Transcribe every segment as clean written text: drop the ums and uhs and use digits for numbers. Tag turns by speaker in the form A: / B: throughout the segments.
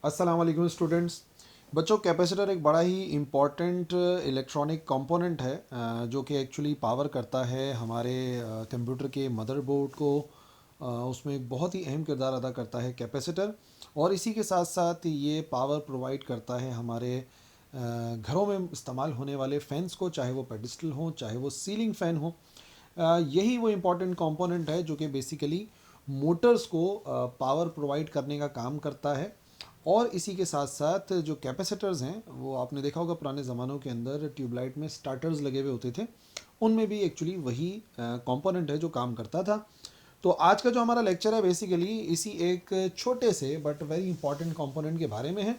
A: अस्सलाम वालेकुम स्टूडेंट्स। बच्चों, कैपेसिटर एक बड़ा ही इम्पॉर्टेंट इलेक्ट्रॉनिक कंपोनेंट है जो कि एक्चुअली पावर करता है हमारे कंप्यूटर के मदरबोर्ड को। उसमें एक बहुत ही अहम किरदार अदा करता है कैपेसिटर। और इसी के साथ साथ ये पावर प्रोवाइड करता है हमारे घरों में इस्तेमाल होने वाले फ़ैन्स को, चाहे वो पेडिस्टल हों चाहे वो सीलिंग फ़ैन हो। यही वो इम्पॉर्टेंट कंपोनेंट है जो कि बेसिकली मोटर्स को पावर प्रोवाइड करने का काम करता है। और इसी के साथ साथ जो कैपेसिटर्स हैं वो आपने देखा होगा पुराने ज़मानों के अंदर ट्यूबलाइट में स्टार्टर्स लगे हुए होते थे, उनमें भी एक्चुअली वही कंपोनेंट है जो काम करता था। तो आज का जो हमारा लेक्चर है बेसिकली इसी एक छोटे से बट वेरी इंपॉर्टेंट कंपोनेंट के बारे में है,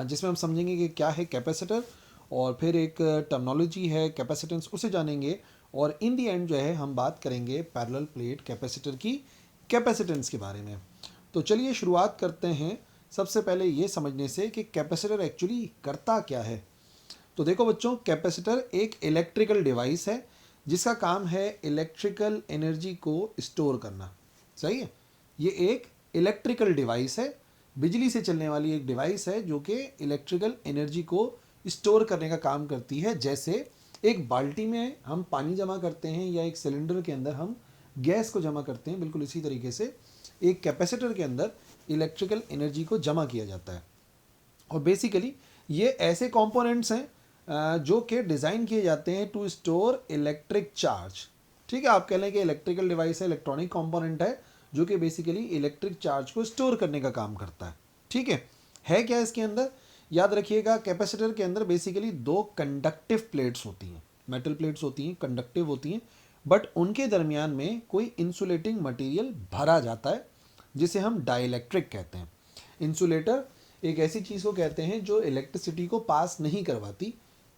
A: जिसमें हम समझेंगे कि क्या है कैपेसिटर, और फिर एक टर्मिनोलॉजी है कैपेसिटेंस उसे जानेंगे, और इन दी एंड जो है हम बात करेंगे पैरेलल प्लेट कैपेसिटर की कैपेसिटेंस के बारे में। तो चलिए शुरुआत करते हैं सबसे पहले ये समझने से कि कैपेसिटर एक्चुअली करता क्या है। तो देखो बच्चों, कैपेसिटर एक इलेक्ट्रिकल डिवाइस है जिसका काम है इलेक्ट्रिकल एनर्जी को स्टोर करना। सही है, ये एक इलेक्ट्रिकल डिवाइस है, बिजली से चलने वाली एक डिवाइस है जो कि इलेक्ट्रिकल एनर्जी को स्टोर करने का काम करती है। जैसे एक बाल्टी में हम पानी जमा करते हैं या एक सिलेंडर के अंदर हम गैस को जमा करते हैं, बिल्कुल इसी तरीके से एक कैपेसिटर के अंदर इलेक्ट्रिकल एनर्जी को जमा किया जाता है। और बेसिकली ये ऐसे कंपोनेंट्स हैं जो कि डिज़ाइन किए जाते हैं टू स्टोर इलेक्ट्रिक चार्ज। ठीक है, आप कह लें कि इलेक्ट्रिकल डिवाइस है, इलेक्ट्रॉनिक कंपोनेंट है जो कि बेसिकली इलेक्ट्रिक चार्ज को स्टोर करने का काम करता है। ठीक है क्या इसके अंदर? याद रखिएगा, कैपेसिटर के अंदर बेसिकली दो कंडक्टिव प्लेट्स होती हैं, मेटल प्लेट्स होती हैं, कंडक्टिव होती हैं, बट उनके दरमियान में कोई इंसुलेटिंग मटेरियल भरा जाता है जिसे हम डाइलेक्ट्रिक कहते हैं। इंसुलेटर एक ऐसी चीज़ को कहते हैं जो इलेक्ट्रिसिटी को पास नहीं करवाती,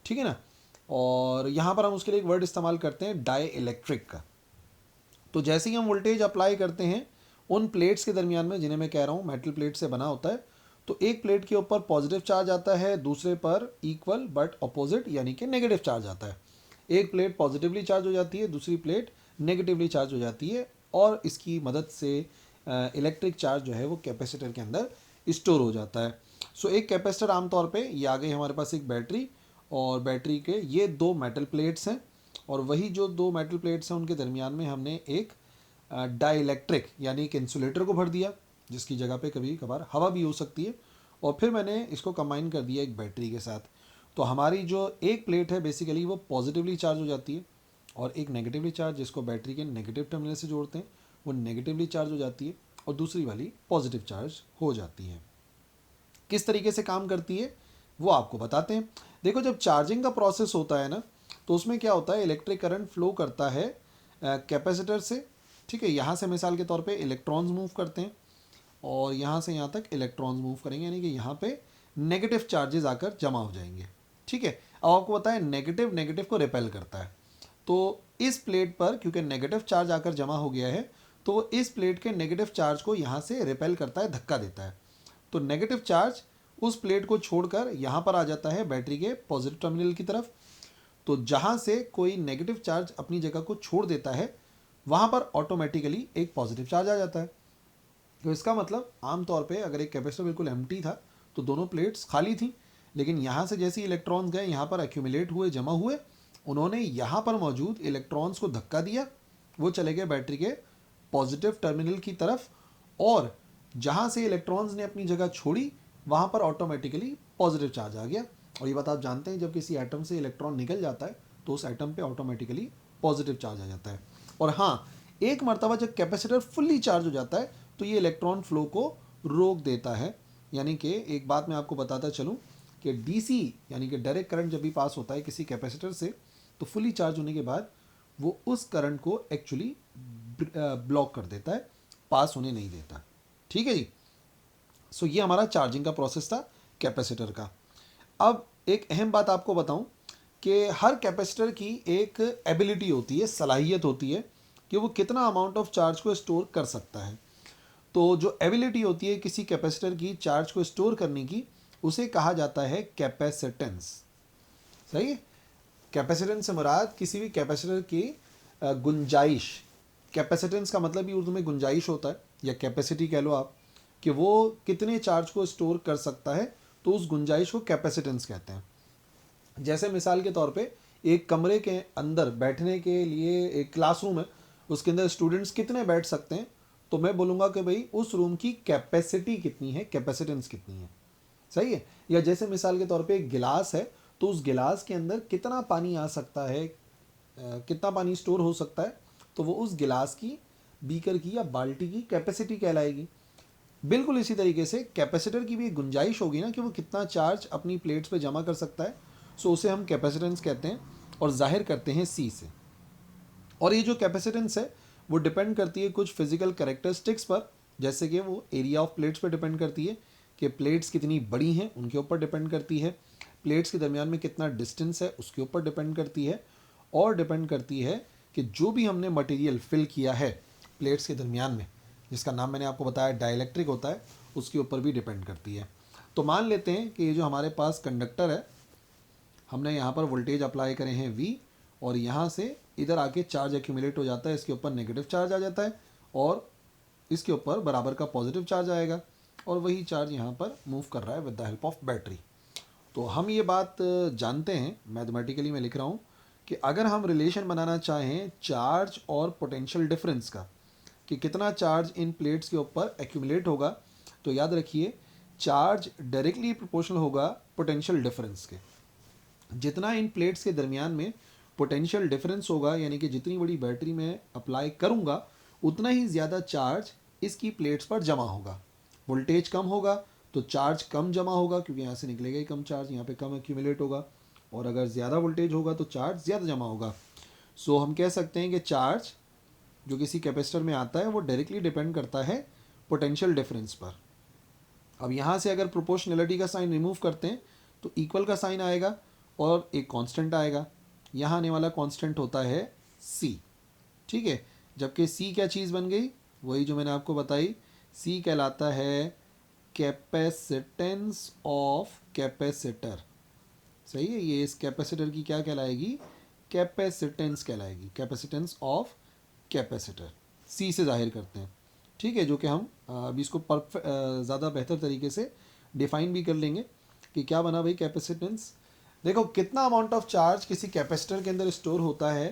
A: ठीक है ना। और यहाँ पर हम उसके लिए एक वर्ड इस्तेमाल करते हैं डाई इलेक्ट्रिक का। तो जैसे ही हम वोल्टेज अप्लाई करते हैं उन प्लेट्स के दरमियान में, जिन्हें मैं कह रहा हूँ मेटल प्लेट से बना होता है, तो एक प्लेट के ऊपर पॉजिटिव चार्ज आता है, दूसरे पर इक्वल बट अपोजिट यानी कि नेगेटिव चार्ज आता है। एक प्लेट पॉजिटिवली चार्ज हो जाती है, दूसरी प्लेट नेगेटिवली चार्ज हो जाती है, और इसकी मदद से इलेक्ट्रिक चार्ज जो है वो कैपेसिटर के अंदर स्टोर हो जाता है। सो एक कैपेसिटर आमतौर पे, ये आ गई हमारे पास एक बैटरी, और बैटरी के ये दो मेटल प्लेट्स हैं, और वही जो दो मेटल प्लेट्स हैं उनके दरमियान में हमने एक डाइलेक्ट्रिक यानी एक इंसुलेटर को भर दिया, जिसकी जगह पे कभी कभार हवा भी हो सकती है, और फिर मैंने इसको कंबाइन कर दिया एक बैटरी के साथ। तो हमारी जो एक प्लेट है बेसिकली वो पॉजिटिवली चार्ज हो जाती है, और एक नेगेटिवली चार्ज, जिसको बैटरी के नेगेटिव टर्मिनल से जोड़ते हैं, वो नेगेटिवली चार्ज हो जाती है, और दूसरी वाली पॉजिटिव चार्ज हो जाती है। किस तरीके से काम करती है वो आपको बताते हैं। देखो, जब चार्जिंग का प्रोसेस होता है ना, तो उसमें क्या होता है, इलेक्ट्रिक करंट फ्लो करता है कैपेसिटर से। ठीक है, यहाँ से मिसाल के तौर पे इलेक्ट्रॉन्स मूव करते हैं, और यहाँ से यहाँ तक इलेक्ट्रॉन्स मूव करेंगे, यानी कि यहाँ पे नेगेटिव चार्जेस आकर जमा हो जाएंगे। ठीक है, अब आपको पता है नेगेटिव नेगेटिव को रिपेल करता है। तो इस प्लेट पर क्योंकि नेगेटिव चार्ज आकर जमा हो गया है, तो वो इस प्लेट के नेगेटिव चार्ज को यहाँ से रिपेल करता है, धक्का देता है। तो नेगेटिव चार्ज उस प्लेट को छोड़कर यहाँ पर आ जाता है बैटरी के पॉजिटिव टर्मिनल की तरफ। तो जहाँ से कोई नेगेटिव चार्ज अपनी जगह को छोड़ देता है, वहाँ पर ऑटोमेटिकली एक पॉजिटिव चार्ज आ जाता है। तो इसका मतलब आमतौर पे अगर एक कैपेसिटर बिल्कुल एम्प्टी था तो दोनों प्लेट्स खाली थी, लेकिन यहाँ से जैसे इलेक्ट्रॉन्स गए, यहाँ पर एक्यूमुलेट हुए, जमा हुए, उन्होंने यहाँ पर मौजूद इलेक्ट्रॉन्स को धक्का दिया, वो चले गए बैटरी के पॉजिटिव टर्मिनल की तरफ, और जहाँ से इलेक्ट्रॉन्स ने अपनी जगह छोड़ी वहाँ पर ऑटोमेटिकली पॉजिटिव चार्ज आ गया। और ये बात आप जानते हैं, जब किसी एटम से इलेक्ट्रॉन निकल जाता है तो उस एटम पे ऑटोमेटिकली पॉजिटिव चार्ज आ जाता है। और हाँ, एक मरतबा जब कैपेसिटर फुल्ली चार्ज हो जाता है तो ये इलेक्ट्रॉन फ्लो को रोक देता है। यानी कि एक बात मैं आपको बताता चलूँ कि डीसी यानी कि डायरेक्ट करंट जब भी पास होता है किसी कैपेसिटर से, तो फुली चार्ज होने के बाद वो उस करंट को एक्चुअली ब्लॉक कर देता है, पास होने नहीं देता। ठीक है जी। सो ये हमारा चार्जिंग का प्रोसेस था कैपेसिटर का। अब एक अहम बात आपको बताऊं कि हर कैपेसिटर की एक एबिलिटी होती है, सलाहियत होती है कि वो कितना अमाउंट ऑफ चार्ज को स्टोर कर सकता है। तो जो एबिलिटी होती है किसी कैपेसिटर की चार्ज को स्टोर करने की, उसे कहा जाता है कैपेसिटेंस। सही है, कैपेसिटेंस से मुराद किसी भी कैपेसिटर की गुंजाइश। कैपेसिटेंस का मतलब ही उर्दू में गुंजाइश होता है, या कैपेसिटी कह लो आप। कि वो कितने चार्ज को स्टोर कर सकता है, तो उस गुंजाइश को कैपेसिटेंस कहते हैं। जैसे मिसाल के तौर पे एक कमरे के अंदर बैठने के लिए एक क्लासरूम है, उसके अंदर स्टूडेंट्स कितने बैठ सकते हैं, तो मैं बोलूँगा कि भाई उस रूम की कैपेसिटी कितनी है, कैपेसिटेंस कितनी है। सही है। या जैसे मिसाल के तौर पे एक गिलास है, तो उस गिलास के अंदर कितना पानी आ सकता है, कितना पानी स्टोर हो सकता है, तो वो उस गिलास की, बीकर की या बाल्टी की कैपेसिटी कहलाएगी। बिल्कुल इसी तरीके से कैपेसिटर की भी एक गुंजाइश होगी ना कि वो कितना चार्ज अपनी प्लेट्स पे जमा कर सकता है, सो उसे हम कैपेसिटेंस कहते हैं और जाहिर करते हैं सी से। और ये जो कैपेसिटेंस है वो डिपेंड करती है कुछ फिजिकल कैरेक्टरिस्टिक्स पर, जैसे कि वो एरिया ऑफ प्लेट्स पर डिपेंड करती है कि प्लेट्स कितनी बड़ी हैं उनके ऊपर डिपेंड करती है, प्लेट्स के दरमियान में कितना डिस्टेंस है उसके ऊपर डिपेंड करती है, और डिपेंड करती है कि जो भी हमने मटेरियल फिल किया है प्लेट्स के दरमियान में, जिसका नाम मैंने आपको बताया डाइलेक्ट्रिक होता है, उसके ऊपर भी डिपेंड करती है। तो मान लेते हैं कि ये जो हमारे पास कंडक्टर है, हमने यहाँ पर वोल्टेज अप्लाई करे हैं V, और यहाँ से इधर आके चार्ज एक्यूमुलेट हो जाता है, इसके ऊपर नेगेटिव चार्ज आ जाता है और इसके ऊपर बराबर का पॉजिटिव चार्ज आएगा, और वही चार्ज यहाँ पर मूव कर रहा है with the help of battery. तो हम ये बात जानते हैं, मैथमेटिकली मैं लिख रहा हूँ, कि अगर हम रिलेशन बनाना चाहें चार्ज और पोटेंशियल डिफरेंस का, कि कितना चार्ज इन प्लेट्स के ऊपर एक्यूमुलेट होगा, तो याद रखिए चार्ज डायरेक्टली प्रोपोर्शनल होगा पोटेंशियल डिफरेंस के। जितना इन प्लेट्स के दरमियान में पोटेंशियल डिफरेंस होगा, यानी कि जितनी बड़ी बैटरी मैं अप्लाई करूँगा उतना ही ज़्यादा चार्ज इसकी प्लेट्स पर जमा होगा। वोल्टेज कम होगा तो चार्ज कम जमा होगा, क्योंकि यहाँ से निकलेगा ही कम चार्ज, यहाँ पे कम एक्यूमुलेट होगा, और अगर ज़्यादा वोल्टेज होगा तो चार्ज ज़्यादा जमा होगा। सो हम कह सकते हैं कि चार्ज जो किसी कैपेसिटर में आता है वो डायरेक्टली डिपेंड करता है पोटेंशियल डिफरेंस पर। अब यहाँ से अगर प्रोपोर्शनलिटी का साइन रिमूव करते हैं तो इक्वल का साइन आएगा और एक कांस्टेंट आएगा, यहाँ आने वाला कांस्टेंट होता है C। ठीक है, जबकि C क्या चीज़ बन गई, वही जो मैंने आपको बताई, C कहलाता है कैपेसिटेंस ऑफ कैपेसिटर। सही है, ये इस कैपेसिटर की क्या कहलाएगी, कैपेसिटेंस कहलाएगी, कैपेसिटेंस ऑफ कैपेसिटर, C से जाहिर करते हैं। ठीक है, जो कि हम अभी इसको ज़्यादा बेहतर तरीके से डिफाइन भी कर लेंगे कि क्या बना भाई कैपेसिटेंस। देखो कितना अमाउंट ऑफ चार्ज किसी कैपेसिटर के अंदर स्टोर होता है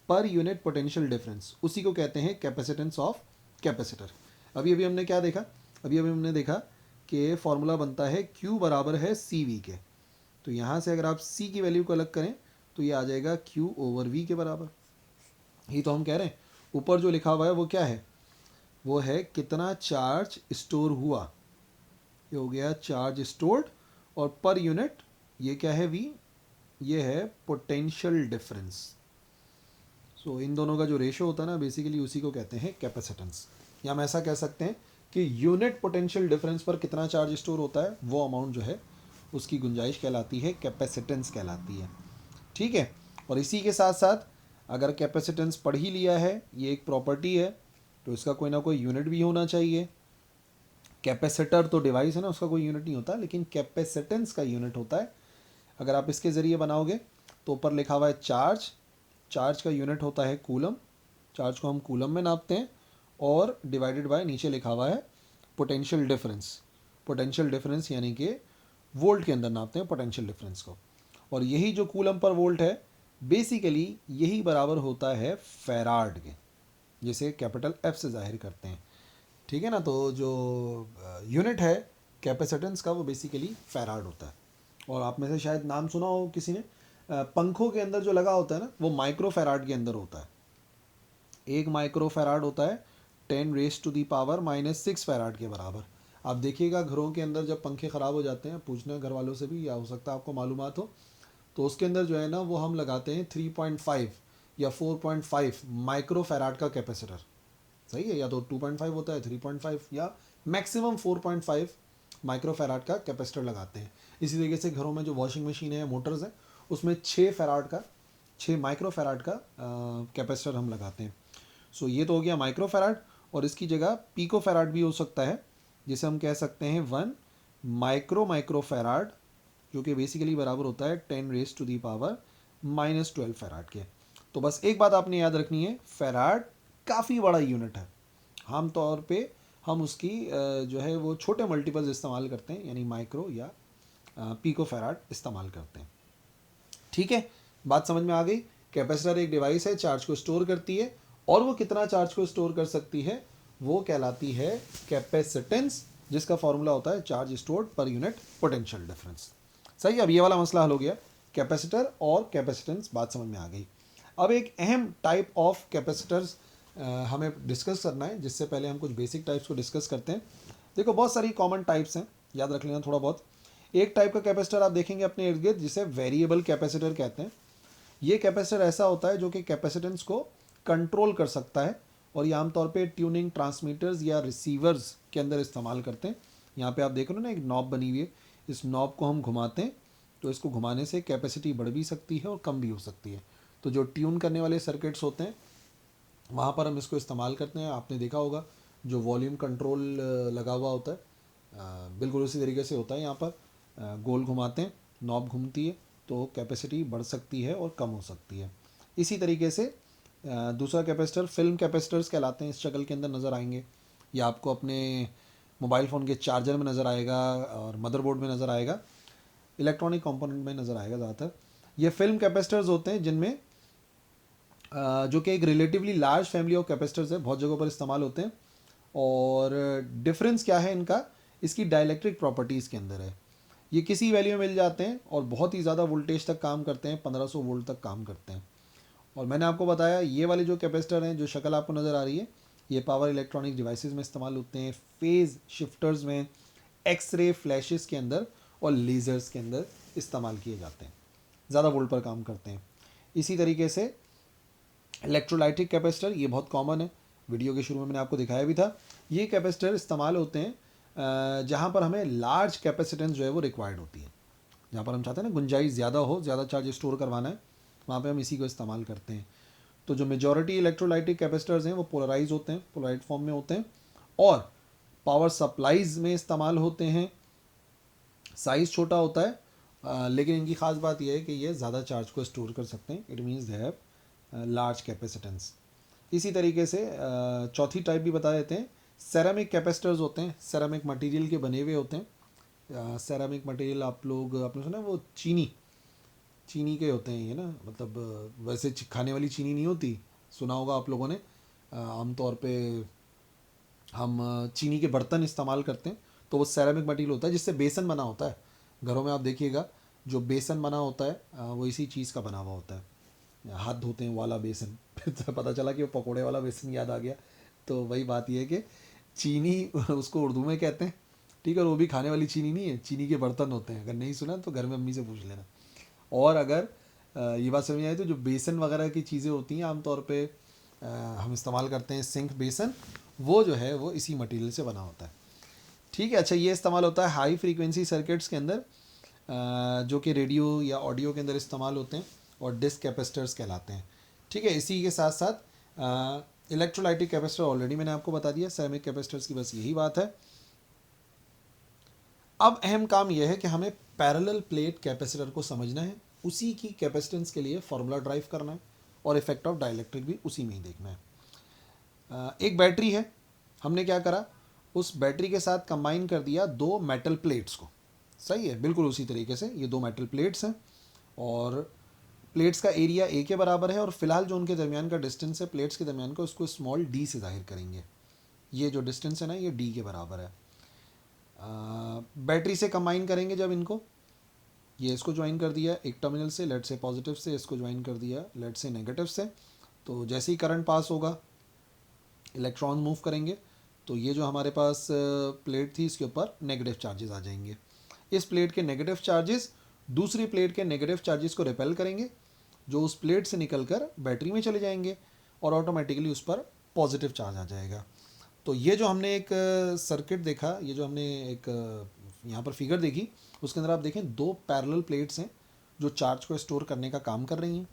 A: पर यूनिट पोटेंशियल डिफरेंस, उसी को कहते हैं कैपेसिटेंस ऑफ कैपेसिटर। अभी अभी हमने क्या देखा, अभी अभी हमने देखा कि फॉर्मूला बनता है Q बराबर है CV के। तो यहाँ से अगर आप C की वैल्यू को अलग करें तो ये आ जाएगा Q ओवर V के बराबर। यही तो हम कह रहे हैं, ऊपर जो लिखा हुआ है वो क्या है, वो है कितना चार्ज स्टोर हुआ, ये हो गया चार्ज स्टोर्ड, और पर यूनिट ये क्या है V, ये है पोटेंशियल डिफरेंस। सो इन दोनों का जो रेशो होता है ना, बेसिकली उसी को कहते हैं कैपेसिटेंस। या हम ऐसा कह सकते हैं कि यूनिट पोटेंशियल डिफरेंस पर कितना चार्ज स्टोर होता है, वो अमाउंट जो है उसकी गुंजाइश कहलाती है, कैपेसिटेंस कहलाती है। ठीक है, और इसी के साथ साथ अगर कैपेसिटेंस पढ़ ही लिया है, ये एक प्रॉपर्टी है, तो इसका कोई ना कोई यूनिट भी होना चाहिए। कैपेसिटर तो डिवाइस है ना, उसका कोई यूनिट नहीं होता, लेकिन कैपेसिटेंस का यूनिट होता है। अगर आप इसके ज़रिए बनाओगे तो ऊपर लिखा हुआ है चार्ज, चार्ज का यूनिट होता है कूलम, चार्ज को हम कूलम में नापते हैं, और डिवाइडेड बाय नीचे लिखा हुआ है पोटेंशियल डिफरेंस, पोटेंशियल डिफरेंस यानी कि वोल्ट के अंदर नापते हैं पोटेंशियल डिफरेंस को। और यही जो कूलम पर वोल्ट है बेसिकली यही बराबर होता है फैराड के, जिसे कैपिटल F से जाहिर करते हैं। ठीक है ना, तो जो यूनिट है कैपेसिटेंस का वो बेसिकली फैराड होता है। और आप में से शायद नाम सुना हो किसी ने, पंखों के अंदर जो लगा होता है ना, वो माइक्रो फैराड के अंदर होता है। एक माइक्रो फैराड होता है 10⁻⁻⁻6 फैराड के बराबर। आप देखिएगा घरों के अंदर जब पंखे ख़राब हो जाते हैं, पूछना घर वालों से भी, या हो सकता है आपको मालूमात हो, तो उसके अंदर जो है ना वो हम लगाते हैं 3.5 या 4.5 माइक्रो फैराड का कैपेसिटर। सही है, या तो 2.5 होता है, 3.5 या मैक्सिमम 4.5 माइक्रो फैराड का कैपेसिटर लगाते हैं। इसी तरीके से घरों में जो वॉशिंग मशीन है, मोटर्स हैं, उसमें 6 माइक्रो फैराड का कैपेसिटर हम लगाते हैं। सो ये तो हो गया माइक्रो फैराड, और इसकी जगह पीको फैराड भी हो सकता है, जिसे हम कह सकते हैं 1 माइक्रो फैराड, जो कि बेसिकली बराबर होता है 10⁻⁻12 फैराड के। तो बस एक बात आपने याद रखनी है, फैराड काफ़ी बड़ा यूनिट है। आम तौर पे हम उसकी जो है वो छोटे मल्टीपल्स इस्तेमाल करते हैं, यानी माइक्रो या पिको फैराड इस्तेमाल करते हैं। ठीक है, बात समझ में आ गई। कैपेसिटर एक डिवाइस है, चार्ज को स्टोर करती है, और वो कितना चार्ज को स्टोर कर सकती है वो कहलाती है कैपेसिटेंस, जिसका फॉर्मूला होता है charge stored per unit potential difference. सही, अब ये वाला मसला हल हो गया, कैपेसिटर और कैपेसिटेंस बात समझ में आ गई। अब एक अहम टाइप ऑफ कैपेसिटर्स हमें डिस्कस करना है, जिससे पहले हम कुछ बेसिक टाइप्स को डिस्कस करते हैं। देखो बहुत सारी कॉमन टाइप्स हैं, याद रख लेना थोड़ा बहुत। एक टाइप का कैपेसिटर आप देखेंगे अपने इर्द गिर्द, जिसे वेरिएबल कैपेसिटर कहते हैं। ये कैपेसिटर ऐसा होता है जो कि कैपेसिटेंस को कंट्रोल कर सकता है, और ये आमतौर पे ट्यूनिंग ट्रांसमीटर्स या रिसीवर्स के अंदर इस्तेमाल करते हैं। यहाँ पे आप देख रहे हो ना, एक नॉब बनी हुई है, इस नॉब को हम घुमाते हैं तो इसको घुमाने से कैपेसिटी बढ़ भी सकती है और कम भी हो सकती है। तो जो ट्यून करने वाले सर्किट्स होते हैं वहाँ पर हम इसको इस्तेमाल करते हैं। आपने देखा होगा जो वॉल्यूम कंट्रोल लगा हुआ होता है, बिल्कुल उसी तरीके से होता है। यहाँ पर गोल घुमाते हैं, नॉब घूमती है, तो कैपेसिटी बढ़ सकती है और कम हो सकती है। इसी तरीके से दूसरा कैपेसिटर फिल्म कैपेसिटर्स कहलाते हैं, इस शक्ल के अंदर नज़र आएंगे। या आपको अपने मोबाइल फ़ोन के चार्जर में नज़र आएगा और मदरबोर्ड में नज़र आएगा, इलेक्ट्रॉनिक कंपोनेंट में नज़र आएगा ज़्यादातर। ये फिल्म कैपेसिटर्स होते हैं जिनमें जो कि एक relatively large family of capacitors है, बहुत जगहों पर इस्तेमाल होते हैं। और डिफरेंस क्या है इनका, इसकी डाइलेक्ट्रिक प्रॉपर्टीज़ के अंदर है। ये किसी वैल्यू में मिल जाते हैं और बहुत ही ज़्यादा वोल्टेज तक काम करते हैं, 1500 वोल्ट तक काम करते हैं। और मैंने आपको बताया ये वाले जो कैपेसिटर हैं, जो शक्ल आपको नज़र आ रही है, ये पावर इलेक्ट्रॉनिक डिवाइसेस में इस्तेमाल होते हैं, फेज़ शिफ्टर्स में, एक्सरे फ्लैशेस के अंदर और लेज़र्स के अंदर इस्तेमाल किए जाते हैं, ज़्यादा वोल्ट पर काम करते हैं। इसी तरीके से इलेक्ट्रोलाइटिक कैपेसिटर, ये बहुत कॉमन है, वीडियो के शुरू में मैंने आपको दिखाया भी था। ये कैपेसिटर इस्तेमाल होते हैं जहाँ पर हमें लार्ज कैपेसिटेंस जो है वो रिक्वायर्ड होती है, जहाँ पर हम चाहते हैं ना गुंजाइश ज़्यादा हो, ज़्यादा चार्ज स्टोर करवाना है, वहाँ पे हम इसी को इस्तेमाल करते हैं। तो जो मेजॉरिटी इलेक्ट्रोलाइटिक कैपेसिटर्स हैं वो पोलराइज होते हैं, पोलराइड फॉर्म में होते हैं, और पावर सप्लाईज में इस्तेमाल होते हैं। साइज़ छोटा होता है, लेकिन इनकी ख़ास बात यह है कि ये ज़्यादा चार्ज को स्टोर कर सकते हैं। It means they have large capacitance. इसी तरीके से चौथी टाइप भी बता देते हैं, सेरामिक कैपेसिटर्स होते हैं, सेरामिक मटेरियल के बने हुए होते हैं। सेरामिक मटेरियल आपने सुना है, वो चीनी के होते हैं ये ना, मतलब वैसे खाने वाली चीनी नहीं होती, सुना होगा आप लोगों ने। आमतौर पे हम चीनी के बर्तन इस्तेमाल करते हैं, तो वो सेरामिक मटेरियल होता है जिससे बेसन बना होता है। घरों में आप देखिएगा जो बेसन बना होता है वो इसी चीज़ का बना हुआ होता है। हाथ धोते हैं वाला बेसन फिर तो पता चला कि वो पकोड़े वाला बेसन याद आ गया। तो वही बात ये है कि चीनी उसको उर्दू में कहते हैं, ठीक है, और वो भी खाने वाली चीनी नहीं है, चीनी के बर्तन होते हैं। अगर नहीं सुना तो घर में अम्मी से पूछ लेना। और अगर ये बात समझ आए तो जो बेसन वगैरह की चीज़ें होती हैं आमतौर पे हम इस्तेमाल करते हैं सिंक बेसन, वो जो है वो इसी मटेरियल से बना होता है। ठीक है, अच्छा, ये इस्तेमाल होता है हाई फ्रीक्वेंसी सर्किट्स के अंदर, जो कि रेडियो या ऑडियो के अंदर इस्तेमाल होते हैं और डिस्क कैपेसिटर्स कहलाते हैं। ठीक है, इसी के साथ साथ इलेक्ट्रोलाइटिक कैपेसिटर ऑलरेडी मैंने आपको बता दिया, सेरामिक कैपेसिटर्स की बस यही बात है। अब अहम काम यह है कि हमें पैरेलल प्लेट कैपेसिटर को समझना है, उसी की कैपेसिटेंस के लिए फार्मूला ड्राइव करना है, और इफेक्ट ऑफ डाइलेक्ट्रिक भी उसी में ही देखना है। एक बैटरी है, हमने क्या करा, उस बैटरी के साथ कंबाइन कर दिया दो मेटल प्लेट्स को। सही है, बिल्कुल उसी तरीके से ये दो मेटल प्लेट्स हैं, और प्लेट्स का एरिया ए के बराबर है, और फिलहाल जो उनके दरमियान का डिस्टेंस है प्लेट्स के दरमियान का, उसको स्मॉल डी से जाहिर करेंगे। ये जो डिस्टेंस है ना, ये डी के बराबर है। बैटरी से कंबाइन करेंगे जब इनको, ये इसको ज्वाइन कर दिया एक टर्मिनल से, लेट से पॉजिटिव से, इसको ज्वाइन कर दिया लेट से नेगेटिव से, तो जैसे ही करंट पास होगा इलेक्ट्रॉन मूव करेंगे, तो ये जो हमारे पास प्लेट थी इसके ऊपर नेगेटिव चार्जेस आ जाएंगे। इस प्लेट के नेगेटिव चार्जेस दूसरी प्लेट के नेगेटिव चार्जेस को रिपेल करेंगे, जो उस प्लेट से निकलकर बैटरी में चले जाएंगे, और ऑटोमेटिकली उस पर पॉजिटिव चार्ज आ जाएगा। तो ये जो हमने एक सर्किट देखा, ये जो हमने एक यहाँ पर फिगर देखी, उसके अंदर आप देखें दो पैरेलल प्लेट्स हैं जो चार्ज को स्टोर करने का काम कर रही हैं।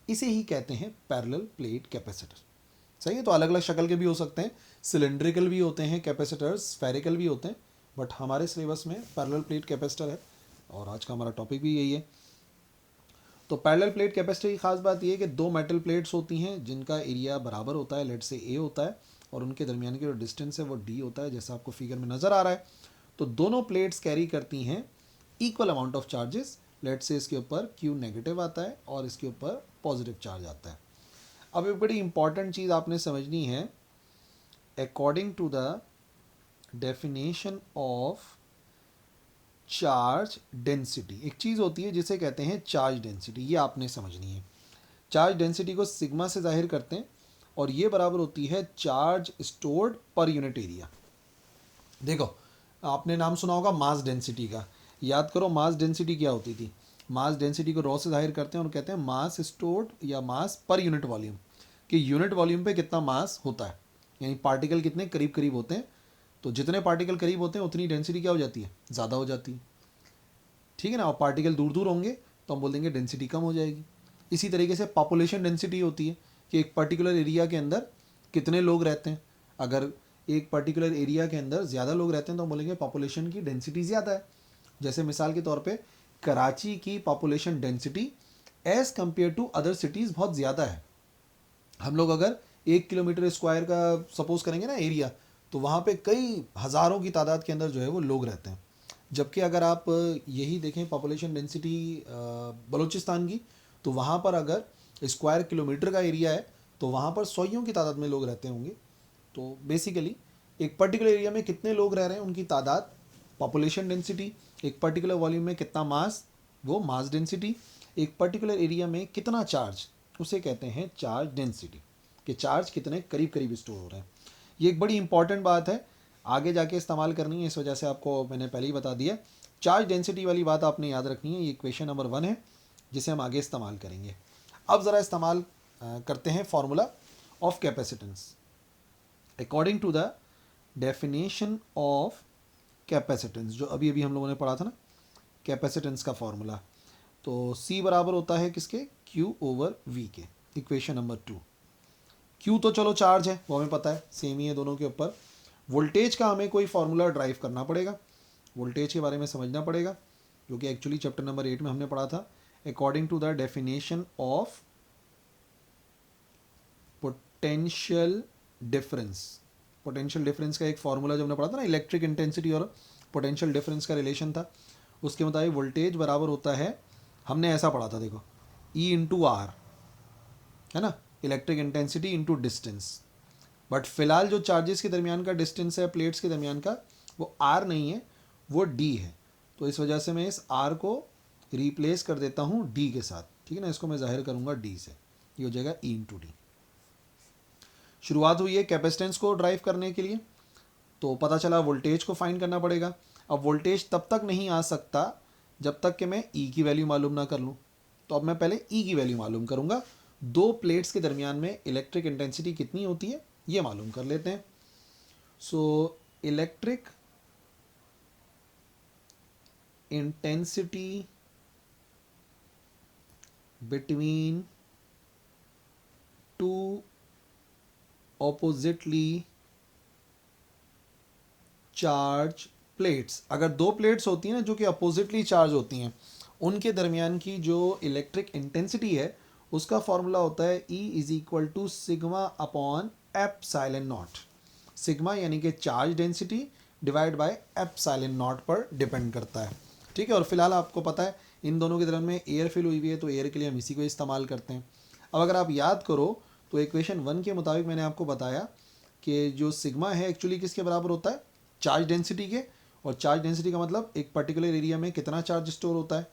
A: इसे ही कहते हैं पैरेलल प्लेट कैपेसिटर। सही है, तो अलग अलग शक्ल के भी हो सकते हैं, सिलेंड्रिकल भी होते हैं कैपेसिटर्स, स्फेरिकल भी होते हैं, बट हमारे सिलेबस में पैरेलल प्लेट कैपेसिटर है, और आज का हमारा टॉपिक भी यही है। तो पैरेलल प्लेट कैपेसिटर की खास बात यह है कि दो मेटल प्लेट्स होती हैं जिनका एरिया बराबर होता है, लेट से ए होता है, और उनके दरमियान की जो डिस्टेंस है वो डी होता है, जैसा आपको फिगर में नज़र आ रहा है। तो दोनों प्लेट्स कैरी करती हैं equal amount of charges. Let से इसके ऊपर क्यू नेगेटिव आता है और इसके ऊपर पॉजिटिव चार्ज आता है। अब एक बड़ी इंपॉर्टेंट चीज़ आपने समझनी है, according to the definition of charge density, एक चीज़ होती है जिसे कहते हैं चार्ज डेंसिटी, ये आपने समझनी है। चार्ज डेंसिटी को सिग्मा से जाहिर करते हैं और ये बराबर होती है charge stored per unit area. देखो, आपने नाम सुना होगा मास डेंसिटी का, याद करो मास डेंसिटी क्या होती थी। मास डेंसिटी को रॉ से जाहिर करते हैं और कहते हैं मास स्टोर्ड या मास पर यूनिट वॉल्यूम, कि यूनिट वॉल्यूम पे कितना मास होता है, यानी पार्टिकल कितने करीब करीब होते हैं। तो जितने पार्टिकल करीब होते हैं उतनी डेंसिटी क्या हो जाती है, ज़्यादा हो जाती है, ठीक है ना। और पार्टिकल दूर दूर होंगे तो हम बोल देंगे डेंसिटी कम हो जाएगी। इसी तरीके से पॉपुलेशन डेंसिटी होती है कि एक पर्टिकुलर एरिया के अंदर कितने लोग रहते हैं। अगर एक पर्टिकुलर एरिया के अंदर ज़्यादा लोग रहते हैं तो हम बोलेंगे पॉपुलेशन की डेंसिटी ज़्यादा है। जैसे मिसाल के तौर पे कराची की population density as compare to other cities बहुत ज़्यादा है। हम लोग अगर 1 किलोमीटर स्क्वायर का सपोज करेंगे ना एरिया, तो वहाँ पे कई हज़ारों की तादाद के अंदर जो है वो लोग रहते हैं। जबकि अगर आप यही देखें पॉपुलेशन डेंसिटी बलूचिस्तान की, तो वहाँ पर अगर स्क्वायर किलोमीटर का एरिया है तो वहाँ पर सौयों की तादाद में लोग रहते होंगे। तो बेसिकली एक पर्टिकुलर एरिया में कितने लोग रह रहे हैं उनकी तादाद पॉपुलेशन डेंसिटी, एक पर्टिकुलर वॉल्यूम में कितना मास वो मास डेंसिटी, एक पर्टिकुलर एरिया में कितना चार्ज उसे कहते हैं चार्ज डेंसिटी, कि चार्ज कितने करीब करीब स्टोर हो रहे हैं। ये एक बड़ी इंपॉर्टेंट बात है, आगे जाके इस्तेमाल करनी है, इस वजह से आपको मैंने पहले ही बता दिया। चार्ज डेंसिटी वाली बात आपने याद रखनी है, ये इक्वेशन नंबर 1 है जिसे हम आगे इस्तेमाल करेंगे। अब ज़रा इस्तेमाल करते हैं formula of capacitance according to the definition of capacitance, जो अभी अभी हम लोगों ने पढ़ा था ना कैपेसिटेंस का फार्मूला। तो C बराबर होता है किसके, Q ओवर V के, इक्वेशन नंबर 2। Q तो चलो चार्ज है, वो हमें पता है, सेम ही है दोनों के ऊपर। वोल्टेज का हमें कोई फार्मूला ड्राइव करना पड़ेगा, वोल्टेज के बारे में समझना पड़ेगा, जो कि एक्चुअली चैप्टर नंबर 8 में हमने पढ़ा था, according to the definition of potential difference. Potential difference का एक फार्मूला जो हमने पढ़ा था ना, इलेक्ट्रिक इंटेंसिटी और पोटेंशियल डिफरेंस का रिलेशन था, उसके मुताबिक वोल्टेज बराबर होता है, हमने ऐसा पढ़ा था देखो, E इंटू आर, है ना, electric intensity into distance. But फिलहाल जो चार्जेस के दरमियान का डिस्टेंस है प्लेट्स के दरमियान का, वो आर नहीं है, वो डी है। तो इस वजह से मैं इस आर को रिप्लेस कर देता हूँ डी के साथ, ठीक है ना, इसको मैं जाहिर करूँगा डी से, ये हो जाएगा ई इंटू डी। शुरुआत हुई है कैपेसिटेंस को ड्राइव करने के लिए, तो पता चला वोल्टेज को फाइंड करना पड़ेगा। अब वोल्टेज तब तक नहीं आ सकता जब तक कि मैं ई की वैल्यू मालूम ना कर लूँ। तो अब मैं पहले ई की वैल्यू मालूम करूँगा, दो प्लेट्स के दरमियान में इलेक्ट्रिक इंटेंसिटी कितनी होती है ये मालूम कर लेते हैं। So electric intensity between two oppositely charge plates, अगर दो प्लेट्स होती हैं ना जो कि अपोजिटली चार्ज होती हैं, उनके दरमियान की जो इलेक्ट्रिक इंटेंसिटी है उसका फॉर्मूला होता है E is equal to sigma upon epsilon naught. Sigma यानी कि charge density divide by epsilon naught पर डिपेंड करता है, ठीक है। और फिलहाल आपको पता है इन दोनों के दरमियान में एयर फिल हुई हुई है, तो एयर के लिए हम इसी को इस्तेमाल करते हैं। अब अगर आप याद करो तो इक्वेशन 1 के मुताबिक मैंने आपको बताया कि जो सिग्मा है एक्चुअली किसके बराबर होता है, चार्ज डेंसिटी के। और चार्ज डेंसिटी का मतलब एक पर्टिकुलर एरिया में कितना चार्ज स्टोर होता है।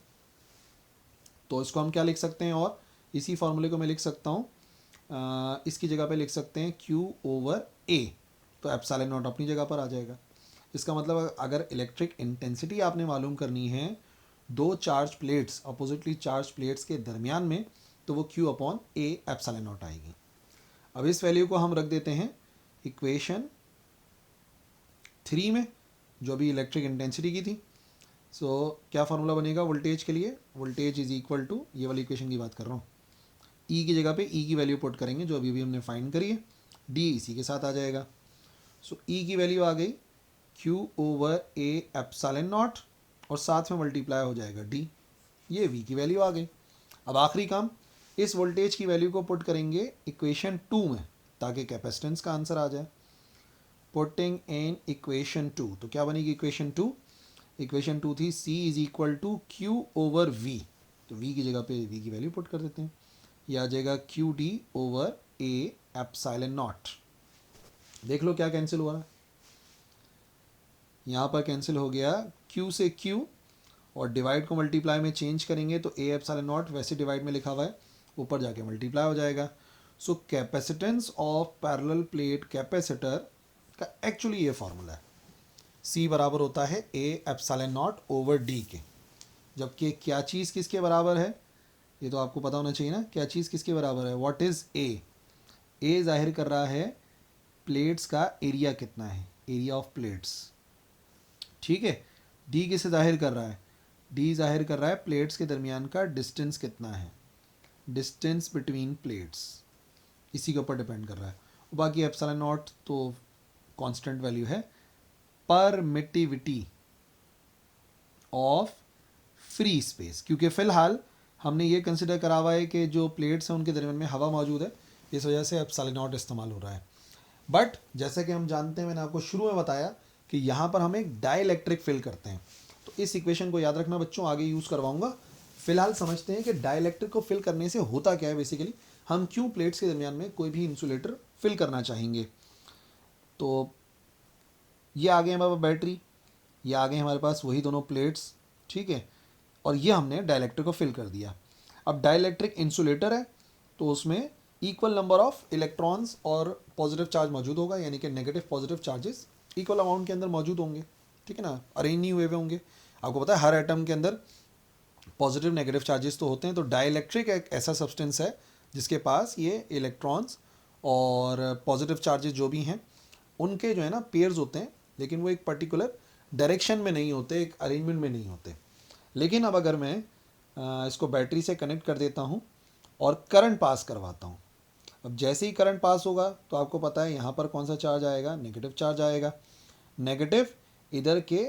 A: तो इसको हम क्या लिख सकते हैं, और इसी फॉर्मूले को मैं लिख सकता हूँ, इसकी जगह पे लिख सकते हैं Q ओवर A, तो एप्सिलॉन नॉट अपनी जगह पर आ जाएगा। इसका मतलब अगर इलेक्ट्रिक इंटेंसिटी आपने मालूम करनी है दो charge plates oppositely charge plates के दरमियान में, तो वो Q upon A epsilon not आएगी। अब इस वैल्यू को हम रख देते हैं इक्वेशन 3 में, जो अभी इलेक्ट्रिक इंटेंसिटी की थी। सो क्या फार्मूला बनेगा वोल्टेज के लिए, वोल्टेज इज इक्वल टू, ये वाली इक्वेशन की बात कर रहा हूँ, ई की जगह पे ई की वैल्यू पुट करेंगे जो अभी भी हमने फाइंड करी है, डी इसी के साथ आ जाएगा। सो ई की वैल्यू आ गई Q over A epsilon not और साथ में मल्टीप्लाई हो जाएगा D, ये V की वैल्यू आ गई। अब आखिरी काम, इस वोल्टेज की वैल्यू को पुट करेंगे इक्वेशन 2 में ताकि कैपेसिटेंस का आंसर आ जाए। पुटिंग इन इक्वेशन 2, तो क्या बनेगी इक्वेशन 2? इक्वेशन 2 थी C is equal to Q over V, तो V की जगह पे V की वैल्यू पुट कर देते हैं, यह आ जाएगा Q D over A epsilon not. देख लो क्या कैंसिल हुआ है, यहाँ पर कैंसिल हो गया Q से Q, और डिवाइड को मल्टीप्लाई में चेंज करेंगे तो ए एप्सिलॉन नॉट वैसे डिवाइड में लिखा हुआ है, ऊपर जाके मल्टीप्लाई हो जाएगा। So capacitance of parallel plate capacitor का एक्चुअली ये फॉर्मूला है, C बराबर होता है A epsilon naught over D के। जबकि क्या चीज़ किसके बराबर है, ये तो आपको पता होना चाहिए ना, क्या चीज़ किसके बराबर है, व्हाट इज़ ए? ए जाहिर कर रहा है प्लेट्स का एरिया कितना है, एरिया ऑफ प्लेट्स, ठीक है। डी किसे जाहिर कर रहा है, डी जाहिर कर रहा है प्लेट्स के दरमियान का डिस्टेंस कितना है, डिस्टेंस बिटवीन प्लेट्स, इसी के ऊपर डिपेंड कर रहा है। बाकी एप्सिलॉन नॉट तो कांस्टेंट वैल्यू है। परमिटिविटी ऑफ फ्री स्पेस, क्योंकि फ़िलहाल हमने ये कंसिडर करा हुआ है कि जो प्लेट्स हैं उनके दरमियान में हवा मौजूद है, इस वजह से एप्सिलॉन नॉट इस्तेमाल हो रहा है। बट जैसे कि हम जानते हैं, मैंने आपको शुरू में बताया कि यहाँ पर हम एक डाइलेक्ट्रिक फिल करते हैं, तो इस इक्वेशन को याद रखना बच्चों, आगे यूज़ करवाऊंगा। फिलहाल समझते हैं कि डाइलेक्ट्रिक को फिल करने से होता क्या है, बेसिकली हम क्यों प्लेट्स के दरमियान में कोई भी इंसुलेटर फिल करना चाहेंगे। तो ये आ गए हमारे पास बैटरी, ये आ गए हमारे पास वही दोनों प्लेट्स, ठीक है, और ये हमने डाइलेक्ट्रिक को फिल कर दिया। अब डाइलेक्ट्रिक इंसुलेटर है तो उसमें इक्वल नंबर ऑफ इलेक्ट्रॉन्स और पॉजिटिव चार्ज मौजूद होगा, यानी कि negative positive charges equal amount के अंदर मौजूद होंगे, ठीक है ना, अरेंज नहीं हुए हुए होंगे। आपको पता है हर एटम के अंदर पॉजिटिव नेगेटिव चार्जेस तो होते हैं। तो डाइलेक्ट्रिक एक ऐसा सब्सटेंस है जिसके पास ये इलेक्ट्रॉन्स और पॉजिटिव चार्जेस जो भी हैं उनके जो है ना पेयर्स होते हैं, लेकिन वो एक पर्टिकुलर डायरेक्शन में नहीं होते, एक अरेंजमेंट में नहीं होते। लेकिन अब अगर मैं इसको बैटरी से कनेक्ट कर देता हूँ और करंट पास करवाता हूँ, अब जैसे ही करंट पास होगा तो आपको पता है यहाँ पर कौन सा चार्ज आएगा, नेगेटिव चार्ज आएगा। नेगेटिव इधर के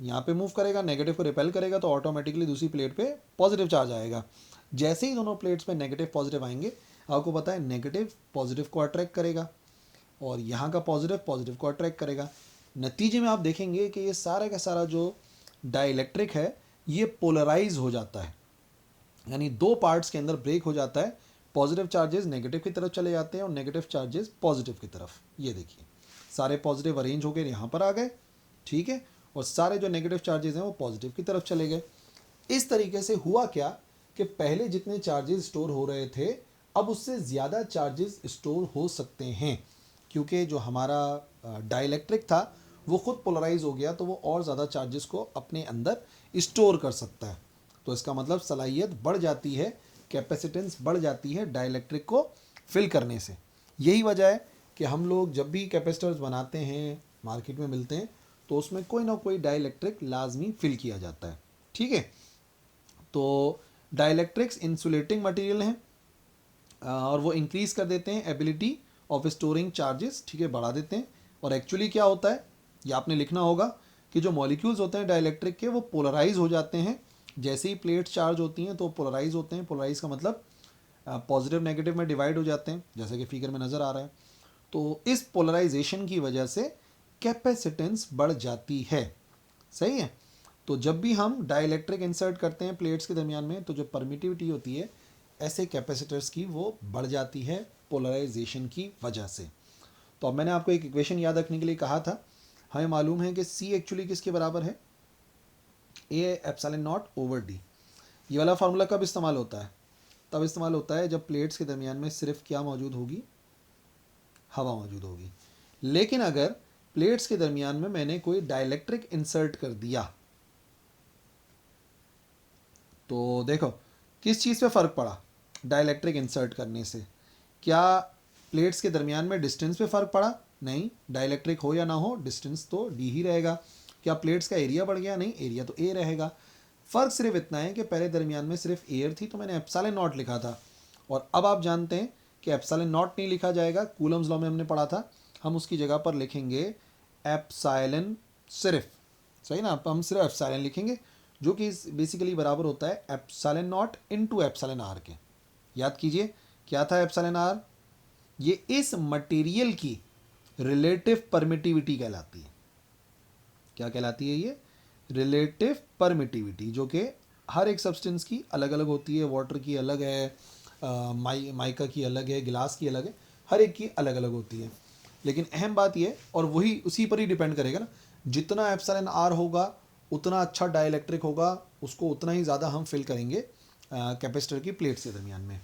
A: यहाँ पे मूव करेगा, नेगेटिव को रिपेल करेगा, तो ऑटोमेटिकली दूसरी प्लेट पे पॉजिटिव चार्ज आएगा। जैसे ही दोनों प्लेट्स पे नेगेटिव पॉजिटिव आएंगे, आपको पता है नेगेटिव पॉजिटिव को अट्रैक्ट करेगा और यहाँ का पॉजिटिव पॉजिटिव को अट्रैक्ट करेगा। नतीजे में आप देखेंगे कि ये सारा का सारा जो डाइलेक्ट्रिक है ये पोलराइज हो जाता है, यानी दो पार्ट्स के अंदर ब्रेक हो जाता है। पॉजिटिव चार्जेस नेगेटिव की तरफ चले जाते हैं और नेगेटिव चार्जेस पॉजिटिव की तरफ। ये देखिए सारे पॉजिटिव अरेंज हो गए यहाँ पर आ गए, ठीक है, और सारे जो नेगेटिव चार्जेस हैं वो पॉजिटिव की तरफ चले गए। इस तरीके से हुआ क्या कि पहले जितने चार्जेस स्टोर हो रहे थे अब उससे ज़्यादा चार्जेस स्टोर हो सकते हैं, क्योंकि जो हमारा डाइलेक्ट्रिक था वो खुद पोलराइज हो गया, तो वो और ज़्यादा चार्जेस को अपने अंदर स्टोर कर सकता है। तो इसका मतलब सलाहियत बढ़ जाती है, कैपेसिटेंस बढ़ जाती है डाइलेक्ट्रिक को फिल करने से। यही वजह है कि हम लोग जब भी कैपेसिटर्स बनाते हैं, मार्केट में मिलते हैं, तो उसमें कोई ना कोई डाइलेक्ट्रिक लाजमी फिल किया जाता है, ठीक है। तो डाइलेक्ट्रिक्स इंसुलेटिंग मटेरियल हैं और वो इंक्रीज़ कर देते हैं एबिलिटी ऑफ स्टोरिंग चार्जेस, ठीक है, बढ़ा देते हैं। और एक्चुअली क्या होता है ये आपने लिखना होगा कि जो मॉलिक्यूल्स होते हैं डाइलेक्ट्रिक के वो पोलराइज हो जाते हैं। जैसे ही प्लेट्स चार्ज होती हैं तो पोलराइज होते हैं। पोलराइज का मतलब पॉजिटिव नेगेटिव में डिवाइड हो जाते हैं, जैसे कि फिगर में नज़र आ रहा है। तो इस पोलराइजेशन की वजह से कैपेसिटेंस बढ़ जाती है, सही है। तो जब भी हम डाइलेक्ट्रिक इंसर्ट करते हैं प्लेट्स के दरमियान में, तो जो परमिटिविटी होती है ऐसे कैपेसिटर्स की वो बढ़ जाती है पोलराइजेशन की वजह से। तो अब मैंने आपको एक इक्वेशन याद रखने के लिए कहा था, हमें मालूम है कि C एक्चुअली किसके बराबर है, A epsilon naught over D. ये वाला फार्मूला कब इस्तेमाल होता है, तब इस्तेमाल होता है जब प्लेट्स के दरमियान में सिर्फ क्या मौजूद होगी, हवा मौजूद होगी। लेकिन अगर प्लेट्स के दरमियान में मैंने कोई डाइलेक्ट्रिक इंसर्ट कर दिया तो देखो किस चीज़ पे फ़र्क पड़ा डाइलेक्ट्रिक इंसर्ट करने से। क्या प्लेट्स के दरमियान में डिस्टेंस पे फ़र्क पड़ा, नहीं, डाइलेक्ट्रिक हो या ना हो डिस्टेंस तो डी ही रहेगा। क्या प्लेट्स का एरिया बढ़ गया, नहीं, एरिया तो ए रहेगा। फ़र्क सिर्फ इतना है कि पहले दरमियान में सिर्फ एयर थी तो मैंने एप्सिलॉन नॉट लिखा था, और अब आप जानते हैं कि एप्सिलॉन नॉट नहीं लिखा जाएगा, कूलम्स लॉ में हमने पढ़ा था, हम उसकी जगह पर लिखेंगे एप्सिलॉन सिर्फ, सही ना, हम सिर्फ एप्सिलॉन लिखेंगे। जो कि बेसिकली बराबर होता है epsilon naught into epsilon R के। याद कीजिए क्या था एप्सिलॉन आर, ये इस मटेरियल की रिलेटिव परमिटिविटी कहलाती है। क्या कहलाती है ये? रिलेटिव परमिटिविटी, जो कि हर एक सब्सटेंस की अलग अलग होती है। वाटर की अलग है, माइका की अलग है, गिलास की अलग है, हर एक की अलग अलग होती है। लेकिन अहम बात ये, और वही उसी पर ही डिपेंड करेगा ना, जितना एप्सिलॉन आर होगा उतना अच्छा डाइलेक्ट्रिक होगा, उसको उतना ही ज़्यादा हम फिल करेंगे कैपेसिटर की प्लेट्स के दरमियान में।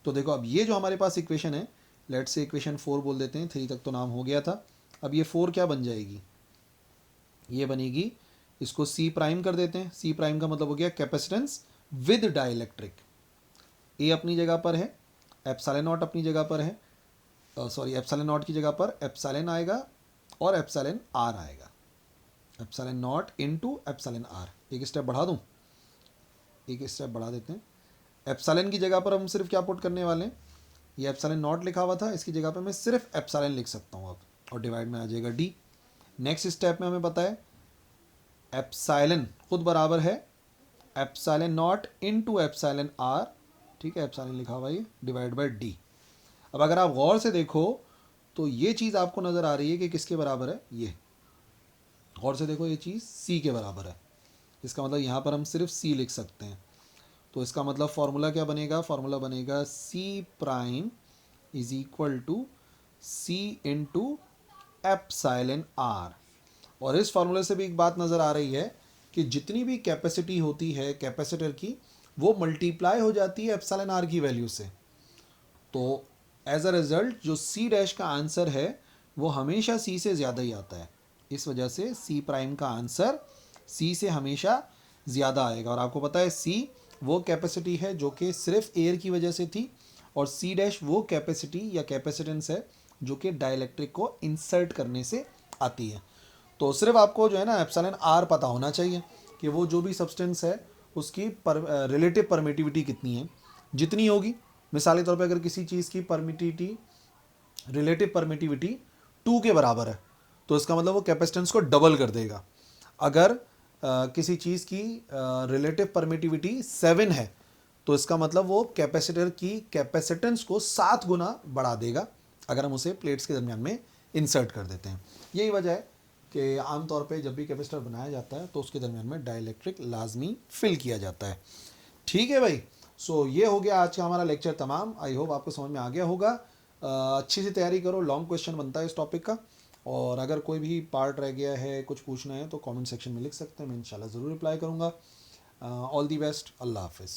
A: तो देखो अब ये जो हमारे पास इक्वेशन है, लेट से इक्वेशन 4 बोल देते हैं, 3 तक तो नाम हो गया था। अब ये 4 क्या बन जाएगी? ये बनेगी, इसको सी प्राइम कर देते हैं। सी प्राइम का मतलब हो गया कैपेसिटेंस विद डाइलेक्ट्रिक। ए अपनी जगह पर है, एप्सिलॉन नॉट अपनी जगह पर है, सॉरी एप्सिलॉन नॉट की जगह पर एप्सिलॉन आएगा और एप्सिलॉन आर आएगा। Epsilon naught into epsilon R. एक स्टेप बढ़ा दूं, एक स्टेप बढ़ा देते हैं। एप्सिलॉन की जगह पर हम सिर्फ क्या पुट करने वाले हैं, ये एप्सिलॉन नॉट लिखा हुआ था, इसकी जगह पर मैं सिर्फ एप्सिलॉन लिख सकता हूँ अब, और डिवाइड में आ जाएगा डी। नेक्स्ट स्टेप में हमें पता है एप्सिलॉन खुद बराबर है epsilon naught into epsilon R, ठीक है, एप्सिलॉन लिखा हुआ ये, डिवाइड बाय डी। अब अगर आप गौर से देखो तो ये चीज़ आपको नज़र आ रही है कि किसके बराबर है, ये गौर से देखो, ये चीज़ सी के बराबर है। इसका मतलब यहाँ पर हम सिर्फ सी लिख सकते हैं। तो इसका मतलब फॉर्मूला क्या बनेगा? फॉर्मूला बनेगा C prime is equal to C into epsilon R. और इस फार्मूले से भी एक बात नज़र आ रही है कि जितनी भी कैपेसिटी होती है कैपेसिटर की, वो मल्टीप्लाई हो जाती है एप्सिलॉन आर की वैल्यू से। तो एज अ रिज़ल्ट जो सी डैश का आंसर है वो हमेशा सी से ज़्यादा ही आता है। इस वजह से सी प्राइम का आंसर सी से हमेशा ज़्यादा आएगा। और आपको पता है सी वो कैपेसिटी है जो कि सिर्फ एयर की वजह से थी, और सी डैश वो कैपेसिटी या कैपेसिटेंस है जो कि डाइलेक्ट्रिक को इंसर्ट करने से आती है। तो सिर्फ आपको जो है ना एप्सिलॉन आर पता होना चाहिए कि वो जो भी सब्सटेंस है उसकी रिलेटिव परमिटिविटी कितनी है। जितनी होगी, मिसाल के तौर पे अगर किसी चीज़ की परमिटिविटी, रिलेटिव परमिटिविटी 2 के बराबर है, तो इसका मतलब वो कैपेसिटेंस को डबल कर देगा। अगर किसी चीज़ की रिलेटिव परमिटिविटी 7 है, तो इसका मतलब वो कैपेसिटर की कैपेसिटेंस को 7 गुना बढ़ा देगा अगर हम उसे प्लेट्स के दरमियान में इंसर्ट कर देते हैं। यही वजह है कि आमतौर पे जब भी कैपेसिटर बनाया जाता है तो उसके दरमियान में डाइलेक्ट्रिक लाजमी फिल किया जाता है। ठीक है भाई, सो ये हो गया आज का हमारा लेक्चर तमाम। आई होप आपको समझ में आ गया होगा। अच्छी सी तैयारी करो, लॉन्ग क्वेश्चन बनता है इस टॉपिक का। और अगर कोई भी पार्ट रह गया है, कुछ पूछना है, तो कमेंट सेक्शन में लिख सकते हैं, मैं इंशाल्लाह ज़रूर रिप्लाई करूँगा। ऑल दी बेस्ट, अल्लाह हाफिज़।